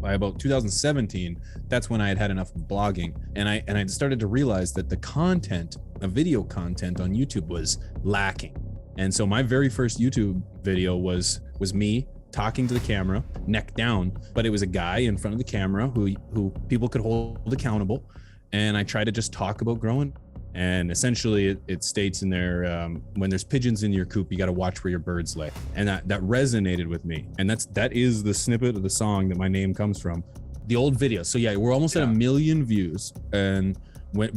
By about 2017, that's when I had had enough of blogging, and I started to realize that the content, the video content on YouTube was lacking. And so my very first YouTube video was me talking to the camera, neck down, but it was a guy in front of the camera who people could hold accountable. And I tried to just talk about growing. And essentially it states in there, when there's pigeons in your coop, you got to watch where your birds lay. And that resonated with me. And that is the snippet of the song that my name comes from, the old video. So yeah, we're almost at 1 million views. And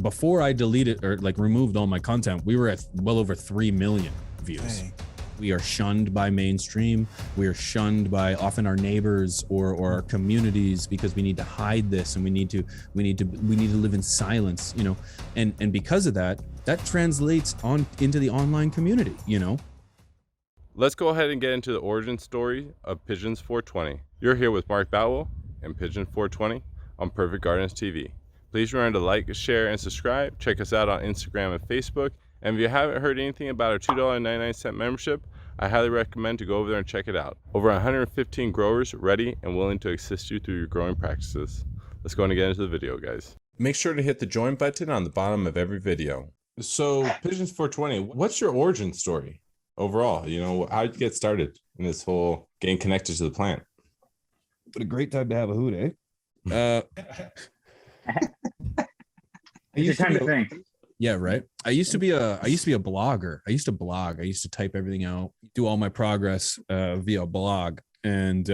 before I deleted or like removed all my content, we were at well over 3 million views. Dang. We are shunned by mainstream. We are shunned by often our neighbors or our communities because we need to hide this, and we need to live in silence, you know. And because of that translates on into the online community, you know. Let's go ahead and get into the origin story of Pigeons420. You're here with Mark Bowell and Pigeons420 on Perfect Gardens TV. Please remember to like, share, and subscribe. Check us out on Instagram and Facebook. And if you haven't heard anything about our $2.99 membership, I highly recommend to go over there and check it out. Over 115 growers ready and willing to assist you through your growing practices. Let's go and get into the video, guys. Make sure to hit the join button on the bottom of every video. So Pigeons420, what's your origin story overall? You know, how did you get started in this whole getting connected to the plant? What a great time to have a hoot, eh? It's your time to think. Yeah, right. I used to be a blogger. I used to blog. I used to type everything out, do all my progress via blog, and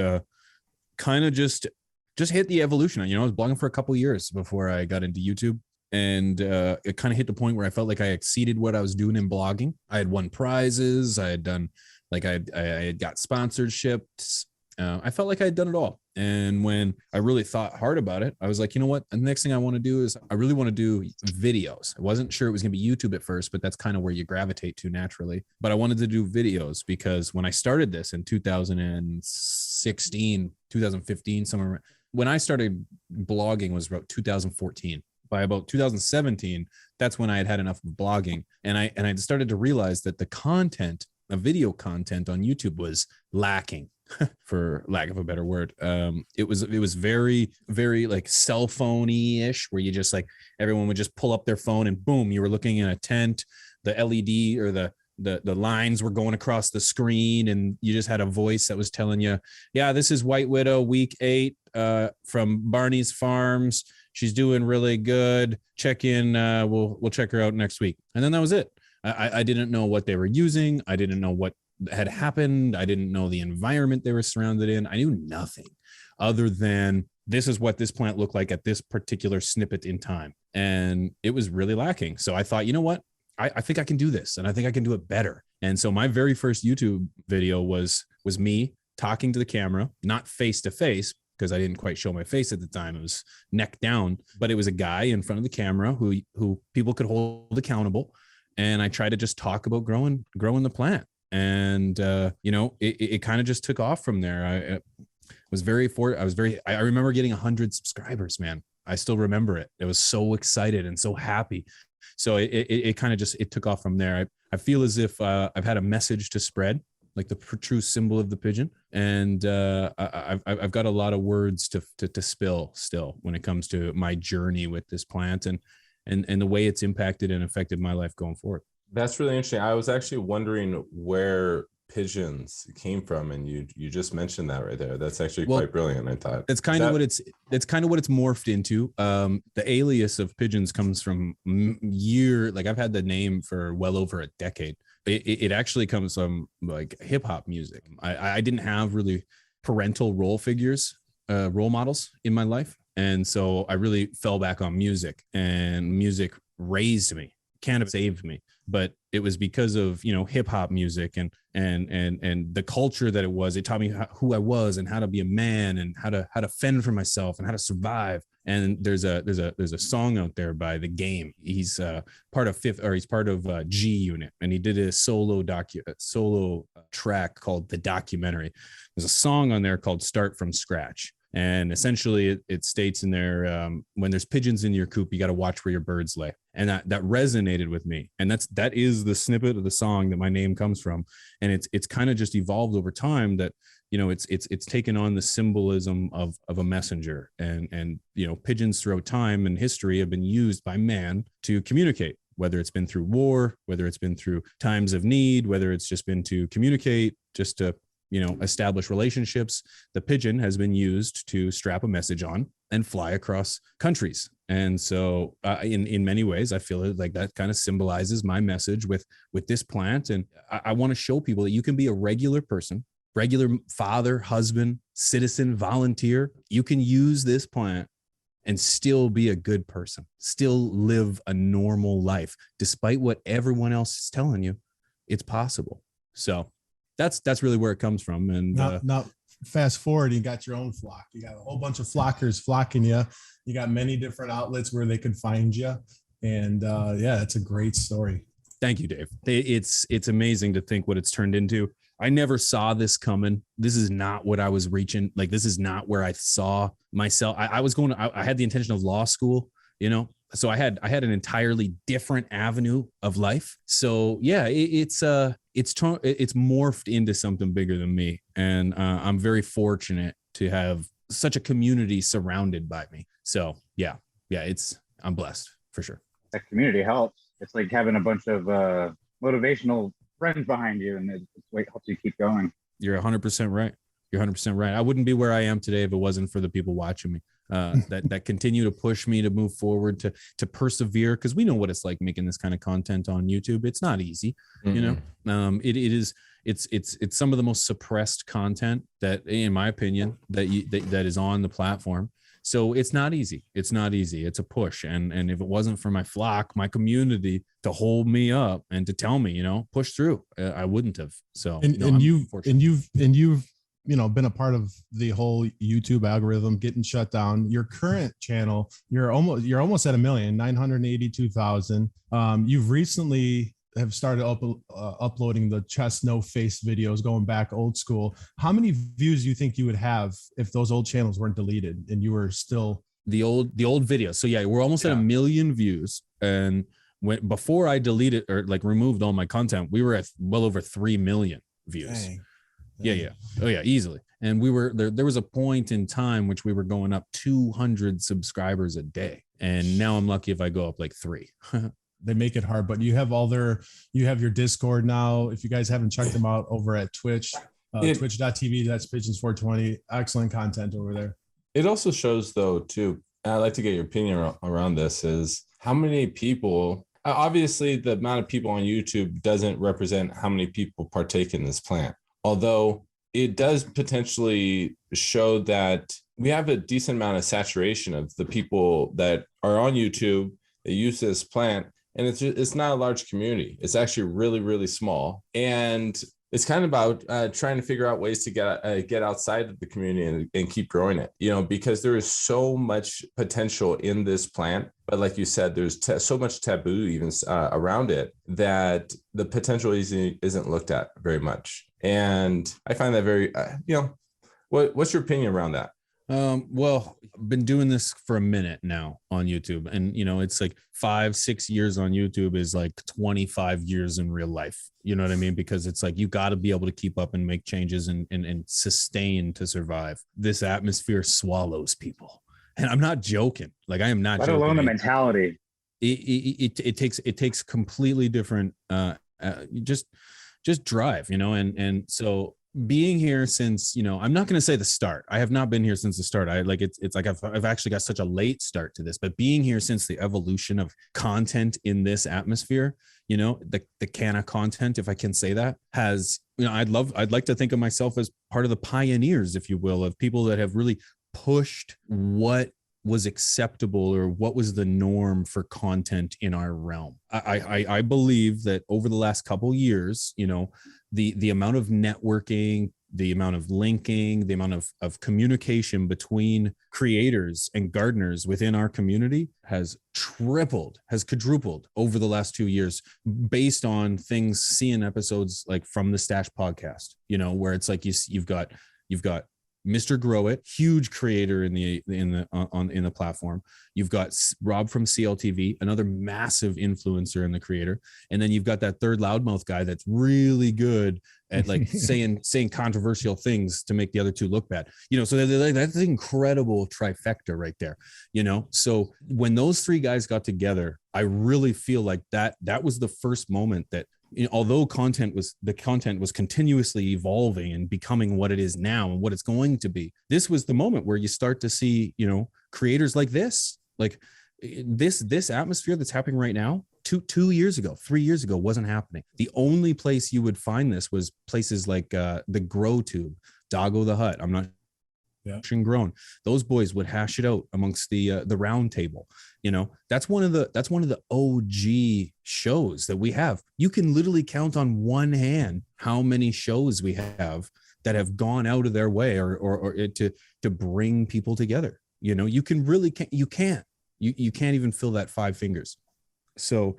kind of just hit the evolution. You know, I was blogging for a couple of years before I got into YouTube, and it kind of hit the point where I felt like I exceeded what I was doing in blogging. I had won prizes. I had done like I had got sponsorships. I felt like I had done it all. And when I really thought hard about it, I was like, you know what? The next thing I want to do is I really want to do videos. I wasn't sure it was going to be YouTube at first, but that's kind of where you gravitate to naturally. But I wanted to do videos because when I started this in 2016, 2015, somewhere, when I started blogging was about 2014. By about 2017, that's when I had had enough of blogging. And I started to realize that the content, the video content on YouTube was lacking. For lack of a better word. It was very, very like cell phone-y ish, where you just like everyone would just pull up their phone and boom, you were looking in a tent, the LED or the lines were going across the screen, and you just had a voice that was telling you, yeah, this is White Widow week 8 from Barney's Farms. She's doing really good. Check in. We'll check her out next week. And then that was it. I didn't know what they were using. I didn't know what had happened. I didn't know the environment they were surrounded in. I knew nothing other than this is what this plant looked like at this particular snippet in time. And it was really lacking. So I thought, you know what? I think I can do this, and I think I can do it better. And so my very first YouTube video was me talking to the camera, not face to face, because I didn't quite show my face at the time. It was neck down, but it was a guy in front of the camera who people could hold accountable. And I tried to just talk about growing the plant. And you know, it kind of just took off from there. I remember getting 100 subscribers, man. I still remember it. I was so excited and so happy. So it kind of just took off from there. I feel as if I've had a message to spread, like the true symbol of the pigeon, and I've got a lot of words to spill still when it comes to my journey with this plant and the way it's impacted and affected my life going forward. That's really interesting. I was actually wondering where pigeons came from, and you just mentioned that right there. That's actually quite brilliant, I thought. That's kind of what it's morphed into. The alias of Pigeons comes from I've had the name for well over a decade. It actually comes from like hip hop music. I didn't have really parental role models in my life. And so I really fell back on music, and music raised me, kind of saved me. But it was because of, you know, hip hop music and the culture that it was. It taught me who I was and how to be a man and how to fend for myself and how to survive. And there's a song out there by The Game. He's part of G Unit, and he did a solo track called The Documentary. There's a song on there called Start From Scratch. And essentially it states in there, when there's pigeons in your coop, you got to watch where your birds lay. And that resonated with me. And that is the snippet of the song that my name comes from. And it's kind of just evolved over time that it's taken on the symbolism of a messenger, and pigeons throughout time and history have been used by man to communicate, whether it's been through war, whether it's been through times of need, whether it's just been to communicate, just to establish relationships. The pigeon has been used to strap a message on and fly across countries. And so in many ways, I feel like that kind of symbolizes my message with this plant. And I want to show people that you can be a regular person, regular father, husband, citizen, volunteer. You can use this plant and still be a good person, still live a normal life, despite what everyone else is telling you. It's possible. So that's really where it comes from. And now fast forward, you got your own flock. You got a whole bunch of flockers flocking you. You got many different outlets where they could find you. And it's a great story. Thank you, Dave. It's amazing to think what it's turned into. I never saw this coming. This is not what I was reaching. Like, this is not where I saw myself. I was going I had the intention of law school, so I had an entirely different avenue of life. So yeah, it's morphed into something bigger than me. And I'm very fortunate to have such a community surrounded by me. So yeah, I'm blessed for sure. That community helps. It's like having a bunch of motivational friends behind you, and it's what helps you keep going. You're 100% right. You're 100% right. I wouldn't be where I am today if it wasn't for the people watching me that continue to push me to move forward, to persevere, because we know what it's like making this kind of content on YouTube. It's not easy. It's some of the most suppressed content that, in my opinion, that is on the platform. So it's not easy. It's not easy. It's a push. And if it wasn't for my flock, my community to hold me up and to tell me, push through, I wouldn't have. So, you've been a part of the whole YouTube algorithm getting shut down. Your current channel, you're almost at 1,982,000. You've recently have started uploading the chest no face videos, going back old school. How many views do you think you would have if those old channels weren't deleted and you were still the old videos? So yeah, we're almost at 1 million views. And before I deleted or removed all my content, we were at well over 3 million views. Dang. Yeah. Oh yeah, easily. And we were there was a point in time which we were going up 200 subscribers a day. And now I'm lucky if I go up 3. They make it hard, but you have you have your Discord now. If you guys haven't checked them out over at Twitch, twitch.tv, that's Pigeons420. Excellent content over there. It also shows though, too, and I'd like to get your opinion around this, is how many people, obviously the amount of people on YouTube doesn't represent how many people partake in this plant. Although it does potentially show that we have a decent amount of saturation of the people that are on YouTube, that use this plant. And it's not a large community. It's actually really, really small. And it's kind of about trying to figure out ways to get outside of the community and keep growing it, because there is so much potential in this plant. But like you said, there's so much taboo even around it that the potential isn't looked at very much. And I find that very, what's your opinion around that? Well, I've been doing this for a minute now on YouTube, and it's 5-6 years on YouTube is 25 years in real life. You know what I mean? Because it's you got to be able to keep up and make changes and sustain to survive. This atmosphere swallows people, and I'm not joking. I am not let joking. alone the mentality. It takes completely different just drive, and so being here since, I'm not going to say the start. I have not been here since the start. I've actually got such a late start to this, but being here since the evolution of content in this atmosphere, the can of content, if I can say that, has, I'd like to think of myself as part of the pioneers, if you will, of people that have really pushed what was acceptable or what was the norm for content in our realm. I believe that over the last couple years, the amount of networking, the amount of linking, the amount of communication between creators and gardeners within our community has quadrupled over the last 2 years, based on things, seeing episodes from the Stash podcast, where it's you've got Mr. Grow It, huge creator in the platform. You've got Rob from CLTV, another massive influencer in the creator, and then you've got that third loudmouth guy that's really good at like saying controversial things to make the other two look bad. So that's an incredible trifecta right there. So when those three guys got together, I really feel like that was the first moment that, although the content was continuously evolving and becoming what it is now and what it's going to be, this was the moment where you start to see, creators like this atmosphere that's happening right now. 2 years ago, 3 years ago, wasn't happening. The only place you would find this was places like the Grow Tube, Doggo the Hut. I'm not grown. Those boys would hash it out amongst the round table. That's one of the OG shows that we have. You can literally count on one hand how many shows we have that have gone out of their way or to bring people together. You can really you can't even fill that 5 fingers. So,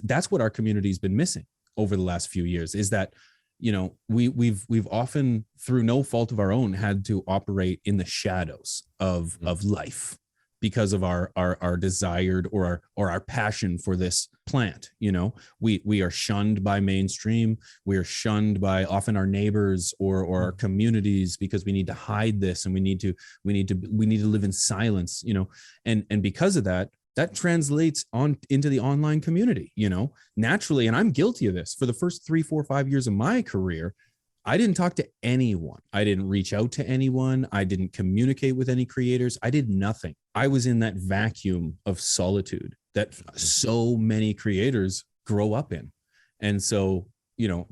that's what our community's been missing over the last few years, is that, we've often, through no fault of our own, had to operate in the shadows of life because of our desired or our passion for this plant. We are shunned by mainstream. We are shunned by often our neighbors or our communities because we need to hide this, and we need to live in silence, and because of that translates on into the online community, naturally. And I'm guilty of this. For the first 3, 4, 5 years of my career, I didn't talk to anyone. I didn't reach out to anyone. I didn't communicate with any creators. I did nothing. I was in that vacuum of solitude that so many creators grow up in. And so,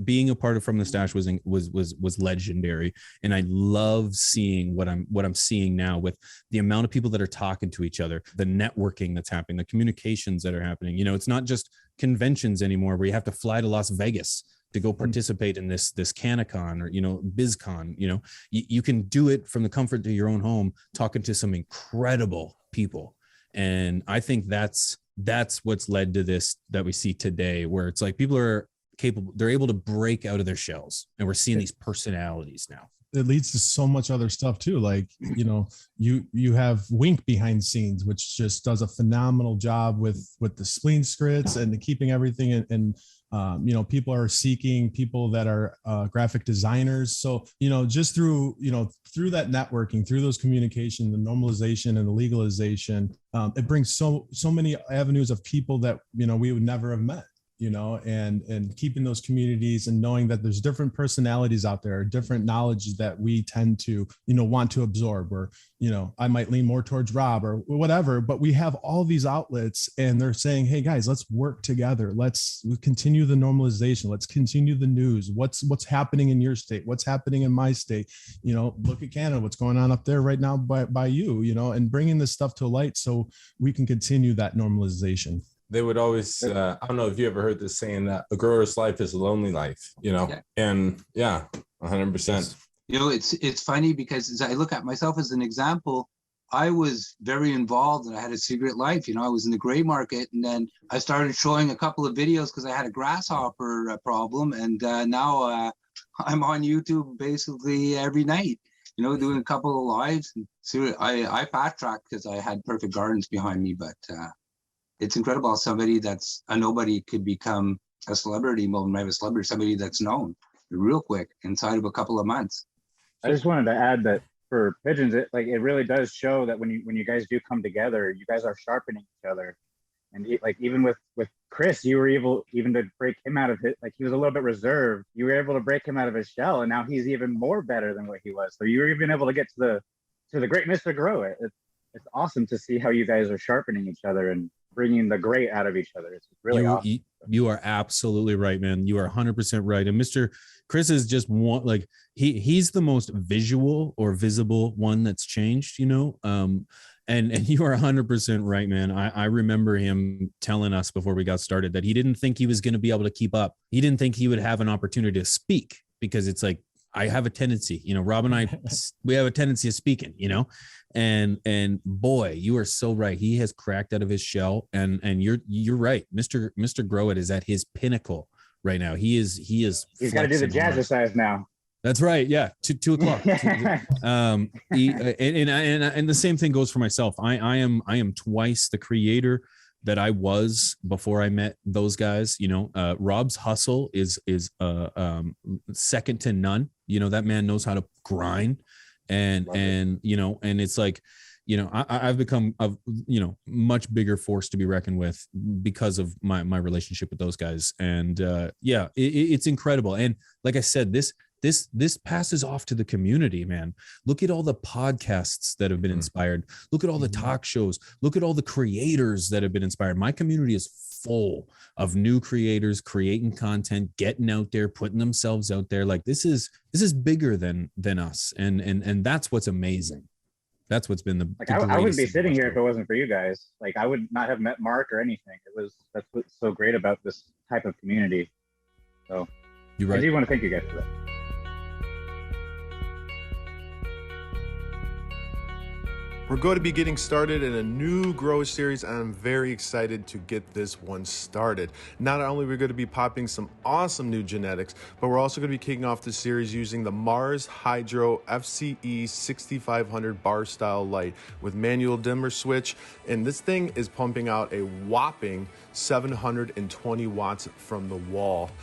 being a part of From the Stash was legendary. And I love seeing what I'm seeing now with the amount of people that are talking to each other, the networking that's happening, the communications that are happening. It's not just conventions anymore where you have to fly to Las Vegas to go participate in this CanaCon or, BizCon. You can do it from the comfort of your own home, talking to some incredible people. And I think that's what's led to this that we see today, where it's like people are capable, they're able to break out of their shells, and we're seeing these personalities now. It leads to so much other stuff too. Like, you have Wink behind scenes, which just does a phenomenal job with the spleen scripts and keeping everything. And people are seeking people that are graphic designers. So, just through that networking, through those communication, the normalization and the legalization, it brings so many avenues of people that, we would never have met. And keeping those communities and knowing that there's different personalities out there, different knowledge that we tend to, want to absorb, or, I might lean more towards Rob or whatever, but we have all these outlets and they're saying, hey guys, let's work together. Let's continue the normalization. Let's continue the news. What's happening in your state? What's happening in my state? Look at Canada, what's going on up there right now by you, and bringing this stuff to light so we can continue that normalization. They would always, I don't know if you ever heard this saying that a grower's life is a lonely life, and 100%. It's funny because as I look at myself as an example, I was very involved and I had a secret life. I was in the gray market, and then I started showing a couple of videos because I had a grasshopper problem. And now I'm on YouTube basically every night, doing a couple of lives. So I fast tracked because I had Perfect Gardens behind me, but it's incredible how somebody that's a nobody could become a celebrity. Well, not a celebrity, somebody that's known real quick inside of a couple of months. I just wanted to add that for Pigeons, it really does show that when you guys do come together, you guys are sharpening each other. And even with Chris, you were able even to break him out of it. Like, he was a little bit reserved. You were able to break him out of his shell, and now he's even more better than what he was. So you were even able to get to the great Mr. Grow It. It's awesome to see how you guys are sharpening each other and bringing the great out of each other. It's really awesome. You are absolutely right, man. You are 100% right. And Mr. Chris is just one, like he's the most visual or visible one that's changed, and you are 100% right, man. I remember him telling us before we got started that he didn't think he was going to be able to keep up. He didn't think he would have an opportunity to speak, because it's like, I have a tendency, Rob and I, we have a tendency of speaking, and boy, you are so right. He has cracked out of his shell, and you're right. Mr. Grow It is at his pinnacle right now. He's got to do the jazzercise now. That's right. Yeah, 2 o'clock. And the same thing goes for myself. I am twice the creator that I was before I met those guys. You know, Rob's hustle is second to none. You know, that man knows how to grind, and you know, and it's like, you know, I've become a, you know, much bigger force to be reckoned with because of my relationship with those guys. And yeah, it's incredible. And like I said, this passes off to the community, man. Look at all the podcasts that have been inspired. Look at all the talk shows. Look at all the creators that have been inspired. My community is full of new creators creating content, getting out there, putting themselves out there. Like this is bigger than us. And that's what's amazing. That's what's been the like I wouldn't be sitting here if it wasn't for you guys. Like I would not have met Mark or anything. That's what's so great about this type of community. So you're right. I do want to thank you guys for that. We're going to be getting started in a new grow series, and I'm very excited to get this one started. Not only are we going to be popping some awesome new genetics, but we're also going to be kicking off the series using the Mars Hydro FCE 6500 bar style light with manual dimmer switch. And this thing is pumping out a whopping 720 watts from the wall.